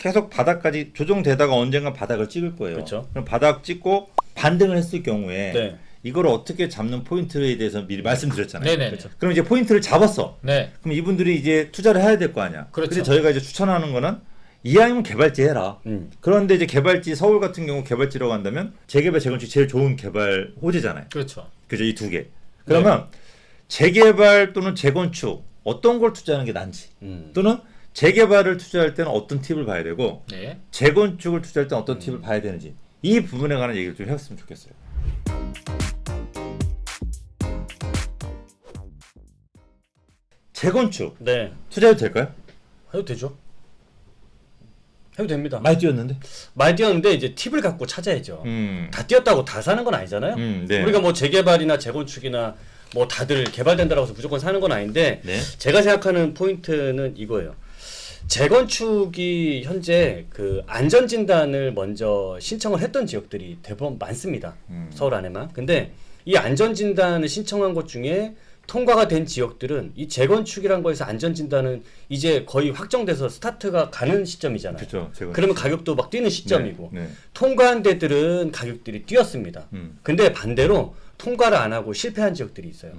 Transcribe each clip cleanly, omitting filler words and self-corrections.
계속 바닥까지 조정되다가 언젠가 바닥을 찍을 거예요. 그렇죠. 그럼 바닥 찍고 반등을 했을 경우에 네. 이걸 어떻게 잡는 포인트에 대해서 미리 말씀드렸잖아요. 네네. 그렇죠. 그럼 이제 포인트를 잡았어. 네. 그럼 이분들이 이제 투자를 해야 될 거 아니야. 그렇죠. 근데 저희가 이제 추천하는 거는 이왕이면 개발지 해라. 그런데 이제 개발지 서울 같은 경우 개발지라고 한다면 재개발 재건축 제일 좋은 개발 호재잖아요. 그렇죠. 그죠? 이 두 개. 그러면 재개발 또는 재건축 어떤 걸 투자하는 게 난지 또는 재개발을 투자할 때는 어떤 팁을 봐야 되고 네. 재건축을 투자할 때는 어떤 팁을 봐야 되는지 이 부분에 관한 얘기를 좀 해봤으면 좋겠어요. 재건축 네. 투자해도 될까요? 해도 되죠. 해도 됩니다. 많이 뛰었는데. 많이 뛰었는데 이제 팁을 갖고 찾아야죠. 다 뛰었다고 다 사는 건 아니잖아요. 네. 우리가 뭐 재개발이나 재건축이나 뭐 다들 개발된다고 해서 무조건 사는 건 아닌데 네. 제가 생각하는 포인트는 이거예요. 재건축이 현재 그 안전진단을 먼저 신청을 했던 지역들이 대부분 많습니다. 서울 안에만. 근데 이 안전진단을 신청한 곳 중에 통과가 된 지역들은 이 재건축이란 거에서 안전진단은 이제 거의 확정돼서 스타트가 가는 시점이잖아요. 그렇죠. 재건축. 그러면 가격도 막 뛰는 시점이고 네. 네. 통과한 데들은 가격들이 뛰었습니다. 음. 근데 반대로 통과를 안 하고 실패한 지역들이 있어요.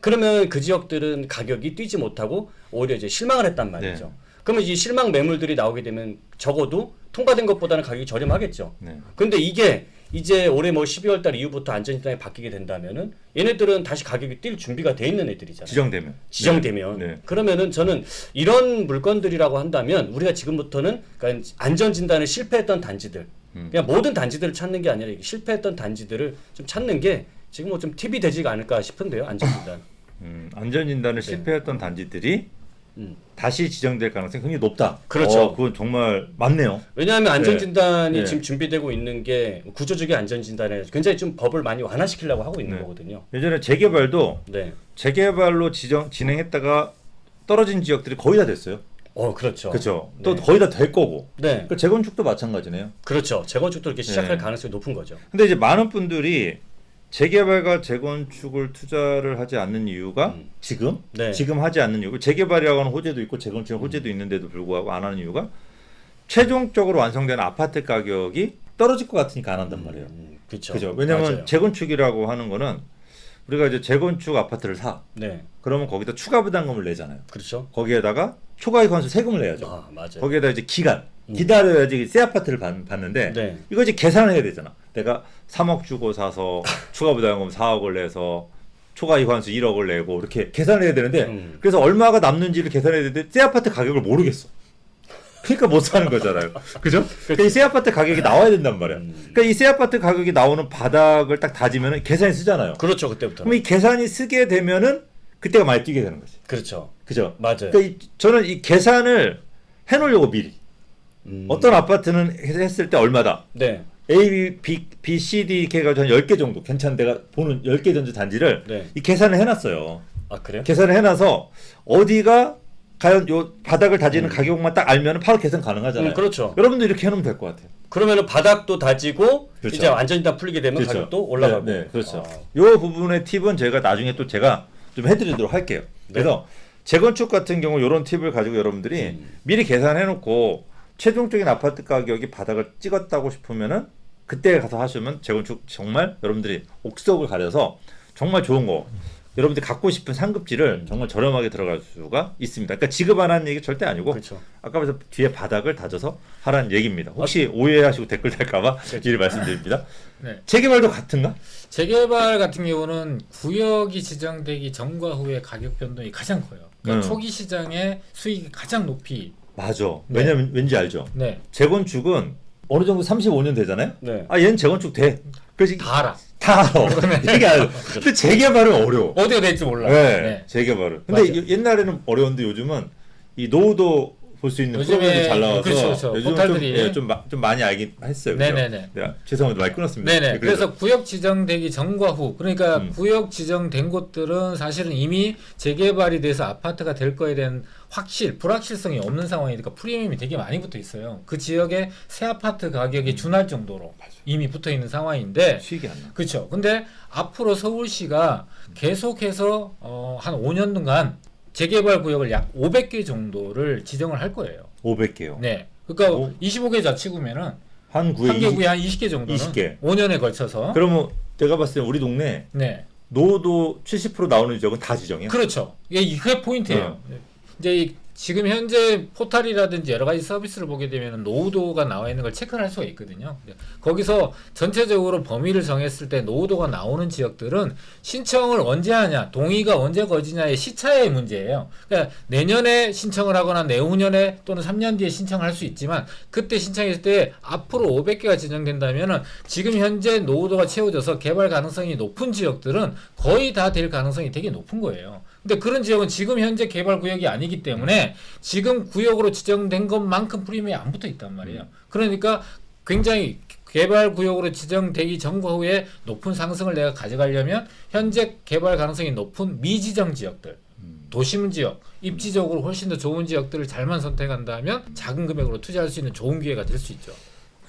그러면 그 지역들은 가격이 뛰지 못하고 오히려 이제 실망을 했단 말이죠. 네. 그러면 이 실망 매물들이 나오게 되면 적어도 통과된 것보다는 가격이 저렴하겠죠. 네. 근데 이게 이제 올해 뭐 12월 달 이후부터 안전진단이 바뀌게 된다면은 얘네들은 다시 가격이 뛸 준비가 돼 있는 애들이잖아요. 네. 지정되면. 네. 그러면은 저는 이런 물건들이라고 한다면 우리가 지금부터는 그러니까 안전진단을 실패했던 단지들 그냥 모든 단지들을 찾는 게 아니라 실패했던 단지들을 좀 찾는 게 지금 뭐 좀 팁이 되지 않을까 싶은데요. 안전진단. 안전진단을 네. 실패했던 단지들이 다시 지정될 가능성이 굉장히 높다. 그렇죠. 그건 정말 맞네요. 왜냐하면 안전진단이 네. 지금 준비되고 있는 게 구조적인 안전진단에 굉장히 좀 법을 많이 완화시키려고 하고 있는 네. 거거든요. 예전에 재개발도 네. 재개발로 진행했다가 떨어진 지역들이 거의 다 됐어요. 그렇죠. 그렇죠. 네. 또 거의 다 될 거고. 네. 그러니까 재건축도 마찬가지네요. 그렇죠. 재건축도 이렇게 시작할 네. 가능성이 높은 거죠. 근데 이제 많은 분들이 재개발과 재건축을 투자를 하지 않는 이유가 지금 네. 지금 하지 않는 이유가 재개발이라고 하는 호재도 있고 재건축 호재도 있는데도 불구하고 안 하는 이유가 최종적으로 완성되는 아파트 가격이 떨어질 것 같으니까 안 한단 말이에요. 그렇죠. 그죠? 왜냐하면 맞아요. 재건축이라고 하는 거는 우리가 이제 재건축 아파트를 사 네. 그러면 거기다 추가 부담금을 내잖아요. 그렇죠. 거기에다가 초과이익 환수 세금을 내야죠. 아, 맞아요. 거기에다 이제 기간 기다려야지 새 아파트를 받는데 네. 이거 이제 계산을 해야 되잖아. 내가 3억 주고 사서 추가 부담금 4억을 내서 초과이익 환수 1억을 내고 이렇게 계산을 해야 되는데 그래서 얼마가 남는지를 계산해야 되는데 새 아파트 가격을 모르겠어. 그러니까 못 사는 거잖아요. 그죠? 그러니까 이 새 아파트 가격이 나와야 된단 말이야. 그러니까 이 새 아파트 가격이 나오는 바닥을 딱 다지면은 계산이 쓰잖아요. 그렇죠. 그때부터. 그럼 이 계산이 쓰게 되면은 그때가 많이 뛰게 되는 거지. 그렇죠. 그죠? 맞아요. 그러니까 저는 이 계산을 해놓으려고 미리 어떤 아파트는 했을 때 얼마다 네. A, B, C, D 이렇게 해가지고 한 10개 정도 괜찮은 데가 보는 10개 정도 단지를 네. 이 계산을 해놨어요. 아, 그래요? 계산을 해놔서 어디가 과연 요 바닥을 다지는 가격만 딱 알면 바로 계산 가능하잖아요. 그렇죠. 여러분도 이렇게 해놓으면 될 것 같아요. 그러면은 바닥도 다지고 그렇죠. 이제 완전히 풀리게 되면 그렇죠. 가격도 올라가고. 네, 그렇죠. 아. 요 부분의 팁은 제가 나중에 또 제가 좀 해드리도록 할게요. 그래서 재건축 같은 경우 이런 팁을 가지고 여러분들이 미리 계산해놓고 최종적인 아파트 가격이 바닥을 찍었다고 싶으면은 그때 가서 하시면 재건축 정말 여러분들이 옥석을 가려서 정말 좋은 거 여러분들이 갖고 싶은 상급지를 정말 저렴하게 들어갈 수가 있습니다. 그러니까 지급 안 하는 얘기 절대 아니고 그렇죠. 아까 그래서 뒤에 바닥을 다져서 하라는 얘기입니다. 혹시 오해하시고 댓글 달까봐 미리 말씀드립니다. 네. 재개발도 같은가? 재개발 같은 경우는 구역이 지정되기 전과 후의 가격 변동이 가장 커요. 그러니까 초기 시장의 수익이 가장 높이. 맞아. 네. 왜냐면 왠지 알죠. 네. 재건축은 어느 정도 35년 되잖아요. 네. 아 얘는 재건축 돼. 그래서 다 알아. 다 알아. 얘기 안 해. 근데 재개발은 어려워. 어디가 될지 몰라. 네, 네. 재개발은. 근데 맞아. 옛날에는 어려운데 요즘은 이 노후도 볼 수 있는 요즘에 프로그램도 잘 나와서 그렇죠. 요즘 포털들이. 좀 많이 알긴 했어요. 그죠? 네네네. 네, 죄송합니다. 많이 끊었습니다. 네네. 네, 그래서 구역 지정되기 전과 후, 그러니까 구역 지정된 곳들은 사실은 이미 재개발이 돼서 아파트가 될 거에 대한 불확실성이 없는 상황이니까 프리미엄이 되게 많이 붙어 있어요. 그 지역에 새 아파트 가격이 준할 정도로 이미 붙어 있는 상황인데, 수익이 안 나. 그렇죠. 근데 앞으로 서울시가 계속해서 한 5년 동안 재개발 구역을 약 500개 정도를 지정을 할 거예요. 500개요. 네. 그러니까 뭐? 25개 자치구면은 한 구에 한 개 구에 한 20개 정도는 20개. 5년에 걸쳐서. 그러면 내가 봤을 때 우리 동네 네. 노도 70% 나오는 지역은 다 지정이야. 그렇죠. 이게 포인트예요. 이제 지금 현재 포탈이라든지 여러 가지 서비스를 보게 되면 노후도가 나와 있는 걸 체크를 할 수가 있거든요. 거기서 전체적으로 범위를 정했을 때 노후도가 나오는 지역들은 신청을 언제 하냐, 동의가 언제 거지냐의 시차의 문제예요. 그러니까 내년에 신청을 하거나 내후년에 또는 3년 뒤에 신청할 수 있지만 그때 신청했을 때 앞으로 500개가 지정된다면은 지금 현재 노후도가 채워져서 개발 가능성이 높은 지역들은 거의 다 될 가능성이 되게 높은 거예요. 근데 그런 지역은 지금 현재 개발 구역이 아니기 때문에 지금 구역으로 지정된 것만큼 프리미엄이 안 붙어 있단 말이에요. 그러니까 굉장히 개발 구역으로 지정되기 전과 후에 높은 상승을 내가 가져가려면 현재 개발 가능성이 높은 미지정 지역들, 도심 지역, 입지적으로 훨씬 더 좋은 지역들을 잘만 선택한다면 작은 금액으로 투자할 수 있는 좋은 기회가 될 수 있죠.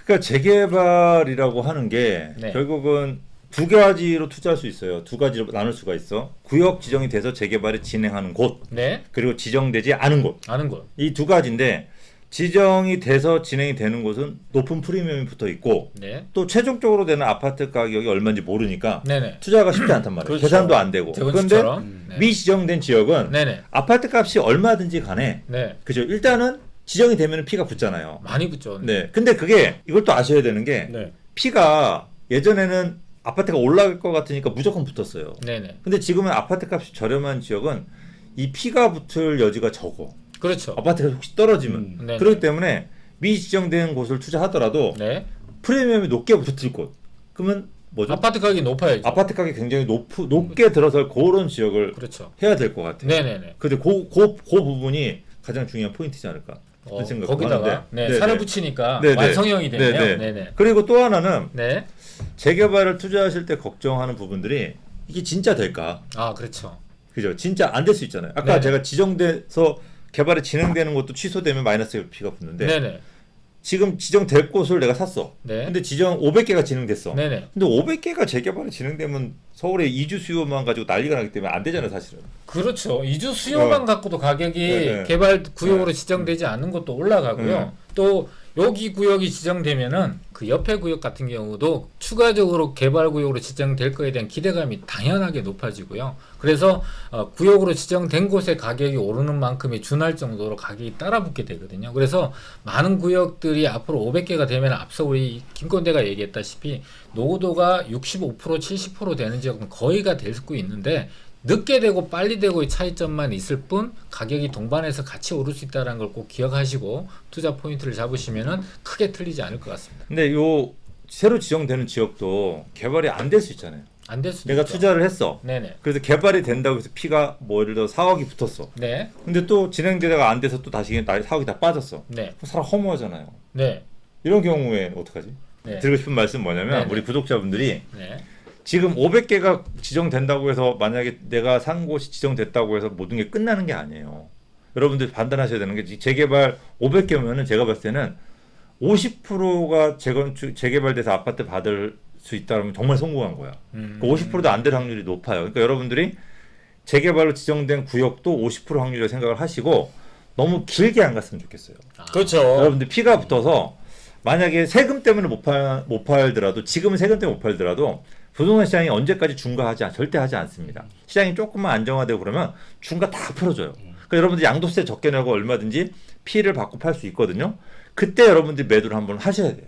그러니까 재개발이라고 하는 게 네. 결국은 두 가지로 투자할 수 있어요. 두 가지로 나눌 수가 있어. 구역 지정이 돼서 재개발을 진행하는 곳, 네, 그리고 지정되지 않은 곳. 아는 것. 이 두 가지인데 지정이 돼서 진행이 되는 곳은 높은 프리미엄이 붙어 있고 네, 또 최종적으로 되는 아파트 가격이 얼마인지 모르니까 네네. 투자가 쉽지 않단 말이에요. 그렇죠. 계산도 안 되고. 그런데 재건축처럼. 네. 미지정된 지역은 네네. 아파트 값이 얼마든지 간에 네, 그죠. 일단은 지정이 되면 피가 붙잖아요. 많이 붙죠. 네. 근데 그게 이걸 또 아셔야 되는 게 네. 피가 예전에는 아파트가 올라갈 것 같으니까 무조건 붙었어요. 네네. 근데 지금은 아파트 값이 저렴한 지역은 이 피가 붙을 여지가 적어. 그렇죠. 아파트가 혹시 떨어지면. 네네. 그렇기 때문에 미지정된 곳을 투자하더라도 네. 프리미엄이 높게 붙을 곳. 그러면 뭐죠? 아파트 가격이 높아야죠. 아파트 가격이 굉장히 높게 들어설 그런 지역을 그렇죠. 해야 될 것 같아요. 네네네. 근데 그 부분이 가장 중요한 포인트지 않을까. 그런 생각도 거기다가 하는데. 네, 네네. 살을 붙이니까 네네. 완성형이 되네요. 네네. 네네. 그리고 또 하나는 네. 재개발을 투자하실 때 걱정하는 부분들이 이게 진짜 될까? 아 그렇죠. 그죠? 진짜 안 될 수 있잖아요. 아까 네네. 제가 지정돼서 개발이 진행되는 것도 취소되면 마이너스 피가 붙는데 네네. 지금 지정될 곳을 내가 샀어. 네. 근데 지정 500개가 진행됐어. 네네. 근데 500개가 재개발이 진행되면 서울의 이주 수요만 가지고 난리가 나기 때문에 안 되잖아요, 사실은. 그렇죠. 이주 수요만 갖고도 가격이 네네. 개발 구역으로 지정되지 않은 것도 올라가고요. 또 여기 구역이 지정되면은 그 옆에 구역 같은 경우도 추가적으로 개발 구역으로 지정될 거에 대한 기대감이 당연하게 높아지고요. 그래서 구역으로 지정된 곳의 가격이 오르는 만큼이 준할 정도로 가격이 따라붙게 되거든요. 그래서 많은 구역들이 앞으로 500개가 되면 앞서 우리 김건대가 얘기했다시피 노후도가 65% 70% 되는 지역은 거의가 될 수 있는데 늦게 되고 빨리 되고의 차이점만 있을 뿐 가격이 동반해서 같이 오를 수 있다는 걸 꼭 기억하시고 투자 포인트를 잡으시면은 크게 틀리지 않을 것 같습니다. 근데 요 새로 지정되는 지역도 개발이 안 될 수 있잖아요. 안 될 수도 내가 있죠. 투자를 했어. 네네. 그래서 개발이 된다고 해서 피가 뭐 예를 들어 4억이 붙었어. 네. 근데 또 진행되다가 안 돼서 또 다시 4억이 다 빠졌어. 네. 그럼 사람 허무하잖아요. 네. 이런 경우에 어떡하지? 네. 드리고 싶은 말씀 뭐냐면 네네. 우리 구독자분들이 네. 지금 500개가 지정된다고 해서 만약에 내가 산 곳이 지정됐다고 해서 모든 게 끝나는 게 아니에요. 여러분들 판단하셔야 되는 게 재개발 500개면은 제가 봤을 때는 50%가 재개발돼서 아파트 받을 수 있다면 정말 성공한 거야. 50%도 안 될 확률이 높아요. 그러니까 여러분들이 재개발로 지정된 구역도 50% 확률을 생각을 하시고 너무 길게 안 갔으면 좋겠어요. 그렇죠. 여러분들 피가 붙어서 만약에 세금 때문에 못 팔더라도 지금은 세금 때문에 못 팔더라도 부동산 시장이 언제까지 절대 하지 않습니다. 시장이 조금만 안정화되고 그러면 중과 다 풀어줘요. 그러니까 여러분들 양도세 적게 내고 얼마든지 피해를 받고 팔 수 있거든요. 그때 여러분들이 매도를 한번 하셔야 돼요.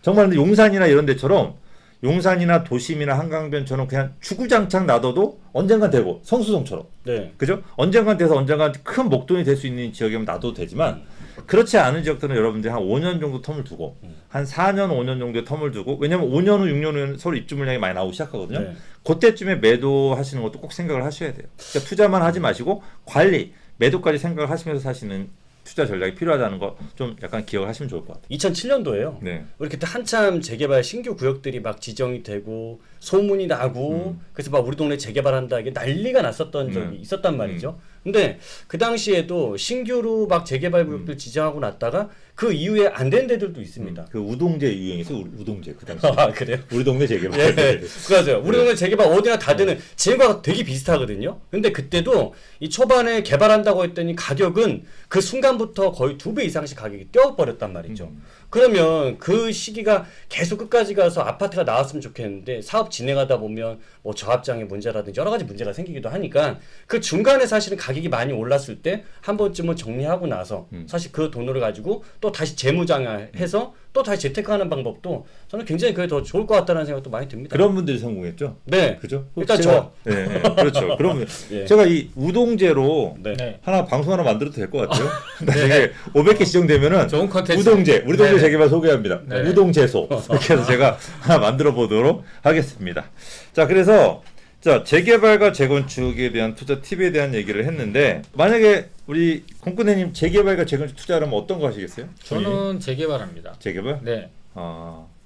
정말 근데 용산이나 이런 데처럼 용산이나 도심이나 한강변처럼 그냥 주구장창 놔둬도 언젠간 되고 성수동처럼 네. 그죠? 언젠간 돼서 언젠간 큰 목돈이 될 수 있는 지역이면 놔둬도 되지만 그렇지 않은 지역들은 여러분들이 한 5년 정도 텀을 두고 한 4년 5년 정도의 텀을 두고 왜냐면 5년 후 6년 후에는 서울 입주 물량이 많이 나오기 시작하거든요. 네. 그때쯤에 매도하시는 것도 꼭 생각을 하셔야 돼요. 그러니까 투자만 하지 마시고 관리, 매도까지 생각을 하시면서 사시는 투자 전략이 필요하다는 거 좀 약간 기억을 하시면 좋을 것 같아요. 2007년도에요. 네. 우리 그때 한참 재개발 신규 구역들이 막 지정이 되고 소문이 나고 그래서 막 우리 동네 재개발한다 이게 난리가 났었던 적이 있었단 말이죠. 근데 그 당시에도 신규로 막 재개발 구역들 지정하고 났다가 그 이후에 안 된 데들도 있습니다. 그 우동재 유행에서 우동재 그 당시. 아 그래요? 우리 동네 재개발. 예, 맞아요. 우리 네. 동네 재개발 어디나 다 되는 지금과 되게 비슷하거든요. 근데 그때도 이 초반에 개발한다고 했더니 가격은 그 순간부터 거의 2배 이상씩 가격이 뛰어버렸단 말이죠. 그러면 그 시기가 계속 끝까지 가서 아파트가 나왔으면 좋겠는데 사업 진행하다 보면 뭐 저합장의 문제라든지 여러 가지 문제가 생기기도 하니까 그 중간에 사실은 가격이 많이 올랐을 때 한 번쯤은 정리하고 나서 사실 그 돈을 가지고 또 다시 재무장해서 또 다시 재테크하는 방법도 저는 굉장히 그게 더 좋을 것 같다는 생각도 많이 듭니다. 그런 분들이 성공했죠. 네. 그죠? 일단 제가, 네, 네, 그렇죠. 그럼 예. 제가 이 우동재로 네. 네. 하나 방송 하나 만들어도 될 것 같아요. 나중에 500개 지정되면은 좋은 컨텐츠. 우동재, 우리 동네 네네. 재개발 소개합니다. 네네. 우동재소 이렇게 해서 제가 하나 만들어 보도록 하겠습니다. 자, 그래서 자 재개발과 재건축에 대한 투자 팁에 대한 얘기를 했는데 만약에 우리 공군혜님 재개발과 재건축 투자하면 어떤 거 하시겠어요? 저는 재개발합니다. 재개발? 네.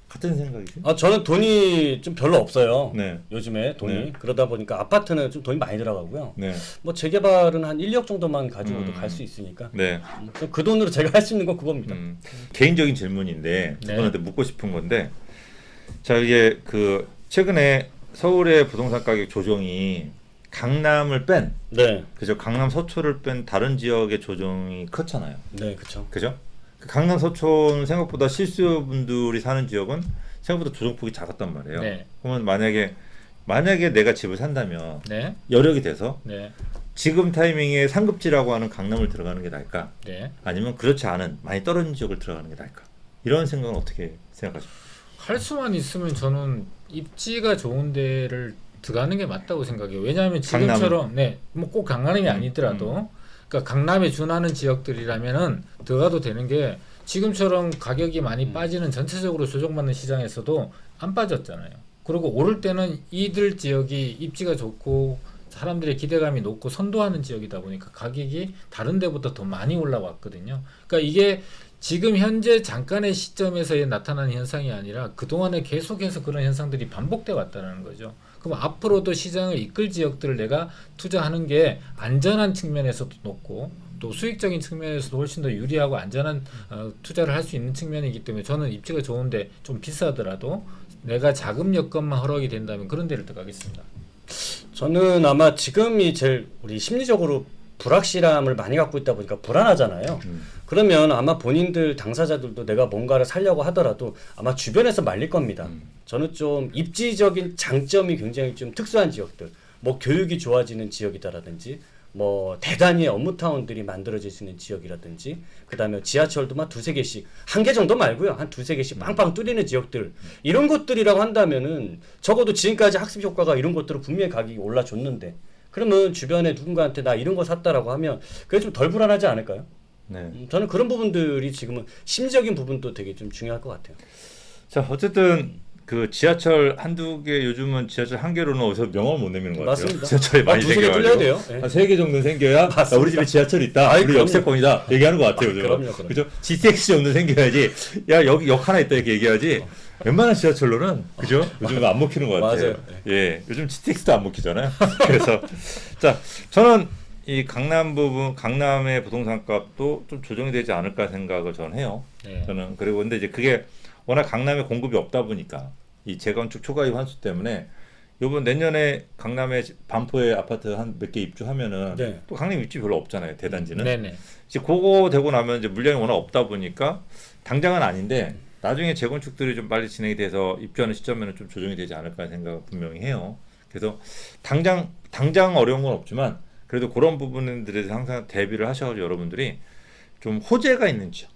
같은 생각이세요? 저는 돈이 좀 별로 없어요. 네. 요즘에 돈이. 네. 그러다 보니까 아파트는 좀 돈이 많이 들어가고요. 네. 뭐 재개발은 한 1억 정도만 가지고도 갈 수 있으니까. 네. 그 돈으로 제가 할 수 있는 건 그겁니다. 개인적인 질문인데 두 네. 분한테 묻고 싶은 건데 자 이게 그 최근에 서울의 부동산 가격 조정이 강남을 뺀 네. 그죠 강남 서초를 뺀 다른 지역의 조정이 컸잖아요. 네, 그렇죠. 그죠? 그 강남 서초는 생각보다 실수요분들이 사는 지역은 생각보다 조정폭이 작았단 말이에요. 네. 그러면 만약에 내가 집을 산다면 네. 여력이 돼서 네. 지금 타이밍에 상급지라고 하는 강남을 들어가는 게 나을까? 네. 아니면 그렇지 않은 많이 떨어진 지역을 들어가는 게 나을까? 이런 생각은 어떻게 생각하죠? 할 수만 있으면 저는 입지가 좋은 데를 들어가는 게 맞다고 생각해요. 왜냐하면 지금처럼 뭐 꼭 강남이 아니더라도 그러니까 강남에 준하는 지역들이라면은 들어가도 되는 게 지금처럼 가격이 많이 빠지는 전체적으로 조정받는 시장에서도 안 빠졌잖아요. 그리고 오를 때는 이들 지역이 입지가 좋고 사람들의 기대감이 높고 선도하는 지역이다 보니까 가격이 다른 데보다 더 많이 올라왔거든요. 그러니까 이게 지금 현재 잠깐의 시점에서의 나타나는 현상이 아니라 그동안에 계속해서 그런 현상들이 반복돼 왔다는 거죠. 그럼 앞으로도 시장을 이끌 지역들을 내가 투자하는 게 안전한 측면에서도 높고 또 수익적인 측면에서도 훨씬 더 유리하고 안전한 투자를 할 수 있는 측면이기 때문에 저는 입지가 좋은데 좀 비싸더라도 내가 자금 여건만 허락이 된다면 그런 데를 들어가겠습니다. 저는 아마 지금이 제일 우리 심리적으로 불확실함을 많이 갖고 있다 보니까 불안하잖아요. 그러면 아마 본인들 당사자들도 내가 뭔가를 살려고 하더라도 아마 주변에서 말릴 겁니다. 저는 좀 입지적인 장점이 굉장히 좀 특수한 지역들, 뭐 교육이 좋아지는 지역이다라든지 뭐 대단히 업무타운들이 만들어질 수 있는 지역이라든지 그다음에 지하철도 막 2-3개씩 한 개 정도 말고요. 한 2-3개씩 빵빵 뚫리는 지역들 이런 것들이라고 한다면은 적어도 지금까지 학습 효과가 이런 것들은 분명히 가격이 올라줬는데 그러면 주변에 누군가한테 나 이런 거 샀다라고 하면 그게 좀 덜 불안하지 않을까요? 네. 저는 그런 부분들이 지금은 심리적인 부분도 되게 좀 중요할 것 같아요. 자 어쨌든 그 지하철 한두 개 요즘은 지하철 한 개로는 어디서 명함을 못 내미는 것 같아요. 맞습니다. 지하철이 많이 2-3개 뚫려야 생겨가지고 돼요. 네. 한 3개 정도 생겨야 야, 우리 집에 지하철 있다. 아이, 우리 그럼요. 역세권이다. 얘기하는 것 같아요. 요즘. 그럼요. 그죠? GTX 정도 생겨야지. 야 여기 역 하나 있다 이렇게 얘기하지. 웬만한 지하철로는 그죠? 요즘 안 먹히는 것 같아요. 맞아요. 예, 요즘 GTX도 안 먹히잖아요. 그래서 자 저는 이 강남 부분, 강남의 부동산 값도 좀 조정이 되지 않을까 생각을 저는 해요. 네. 저는 그리고 근데 이제 그게 워낙 강남에 공급이 없다 보니까 이 재건축 초과이익 환수 때문에 요번 내년에 강남에 반포에 아파트 한 몇 개 입주하면은 네. 또 강남 입지 별로 없잖아요. 대단지는. 네네. 이제 그거 되고 나면 이제 물량이 워낙 없다 보니까 당장은 아닌데 나중에 재건축들이 좀 빨리 진행이 돼서 입주하는 시점에는 좀 조정이 되지 않을까 생각을 분명히 해요. 그래서 당장 어려운 건 없지만 그래도 그런 부분들에 대해서 항상 대비를 하셔가지고 여러분들이 좀 호재가 있는 지역,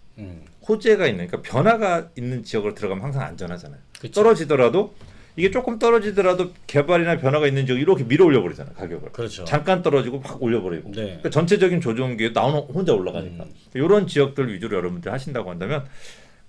호재가 있는 그러니까 변화가 있는 지역으로 들어가면 항상 안전하잖아요. 그쵸. 떨어지더라도 이게 조금 떨어지더라도 개발이나 변화가 있는 지역 이렇게 밀어 올려버리잖아요. 가격을. 그렇죠. 잠깐 떨어지고 확 올려버리고. 네. 그러니까 전체적인 조정기에 나오는 혼자 올라가니까. 이런 지역들 위주로 여러분들 하신다고 한다면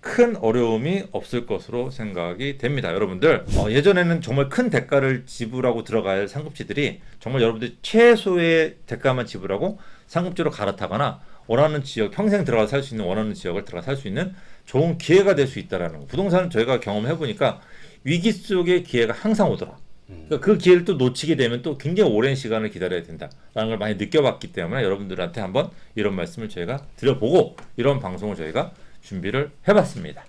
큰 어려움이 없을 것으로 생각이 됩니다. 여러분들 예전에는 정말 큰 대가를 지불하고 들어가야 할 상급지들이 정말 여러분들 최소의 대가만 지불하고 상급지로 갈아타거나 원하는 지역 평생 들어가서 살 수 있는 원하는 지역을 들어가서 살 수 있는 좋은 기회가 될 수 있다라는 거. 부동산은 저희가 경험해 보니까 위기 속에 기회가 항상 오더라. 그러니까 그 기회를 또 놓치게 되면 또 굉장히 오랜 시간을 기다려야 된다라는 걸 많이 느껴봤기 때문에 여러분들한테 한번 이런 말씀을 저희가 드려보고 이런 방송을 저희가 준비를 해봤습니다.